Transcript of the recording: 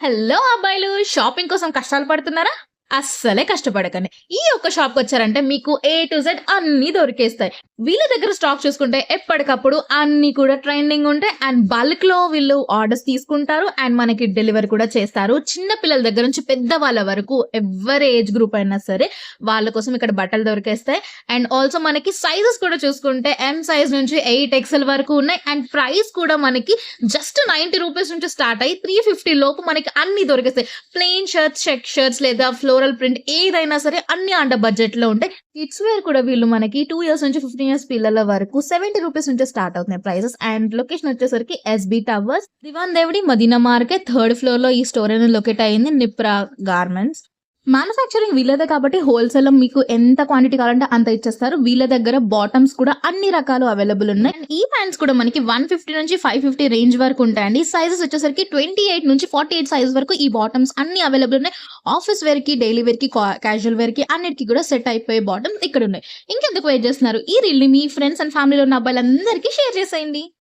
Hello అబ్బాయిలు shopping కోసం కష్టాలు పడుతున్నారా? అస్సలే కష్టపడకండి. ఈ ఒక్క షాప్‌కొచ్చారంటే మీకు ఏ టు జెడ్ అన్నీ దొరికేస్తాయి. వీళ్ళ దగ్గర స్టాక్ చూసుకుంటే ఎప్పటికప్పుడు అన్నీ కూడా ట్రెండింగ్ ఉంటాయి. అండ్ బల్క్‌లో వీళ్ళు ఆర్డర్స్ తీసుకుంటారు. అండ్ మనకి డెలివరీ కూడా చేస్తారు. చిన్న పిల్లల దగ్గర నుంచి పెద్దవాళ్ళ వరకు ఎవ్వరి ఏజ్ గ్రూప్ అయినా సరే వాళ్ళ కోసం ఇక్కడ బట్టలు దొరికేస్తాయి. అండ్ ఆల్సో మనకి సైజెస్ కూడా చూసుకుంటే ఎం సైజ్ నుంచి 8 ఎక్స్‌ఎల్ వరకు ఉన్నాయి. అండ్ ప్రైస్ కూడా మనకి జస్ట్ ₹90 నుంచి స్టార్ట్ అయ్యి 350 లోపు మనకి అన్నీ దొరికేస్తాయి. ప్లెయిన్ షర్ట్స్, చెక్ షర్ట్స్ లేదా ఫ్లోరల్ ప్రింట్ ఏదైనా సరే అన్నీ అండర్ బడ్జెట్‌లో ఉంటాయి. కిడ్స్ వేర్ కూడా వీళ్ళు మనకి 2 ఇయర్స్ నుంచి 15 ఇయర్స్ పిల్లల వరకు ₹70 నుంచి స్టార్ట్ అవుతున్నాయి ప్రైసెస్. అండ్ లొకేషన్ వచ్చేసరికి ఎస్‌బీ టవర్స్, దివాన్ దేవుడి, మదీనా మార్కెట్, థర్డ్ ఫ్లోర్‌లో ఈ స్టోర్ అనేది లొకేట్ అయింది. నిప్రా గార్మెంట్స్. మ్యానుఫ్యాక్చరింగ్ వీళ్ళదే కాబట్టి హోల్‌సేల్‌లో మీకు ఎంత క్వాంటిటీ కావాలంటే అంత ఇచ్చేస్తారు. వీళ్ళ దగ్గర బాటమ్స్ కూడా అన్ని రకాలు అవైలబుల్ ఉన్నాయి. అండ్ ఈ ప్యాంట్స్ కూడా మనకి 150 నుంచి 550 రేంజ్ వరకు ఉంటాయండి. సైజెస్ వచ్చేసరికి 28 నుంచి 48 సైజ్ వరకు ఈ బాటమ్స్ అన్ని అవైలబుల్ ఉన్నాయి. ఆఫీస్ వేర్‌కి, డైలీ వేర్‌కి, క్యాజువల్ వేర్‌కి అన్నిటికి కూడా సెట్ అయిపోయే బాటమ్స్ ఇక్కడ ఉన్నాయి. ఇంకెందుకు వెయిట్ చేస్తున్నారు? ఈ రీల్‌ని మీ ఫ్రెండ్స్ అండ్ ఫ్యామిలీలో ఉన్న అబ్బాయిలందరికీ షేర్ చేసేయండి.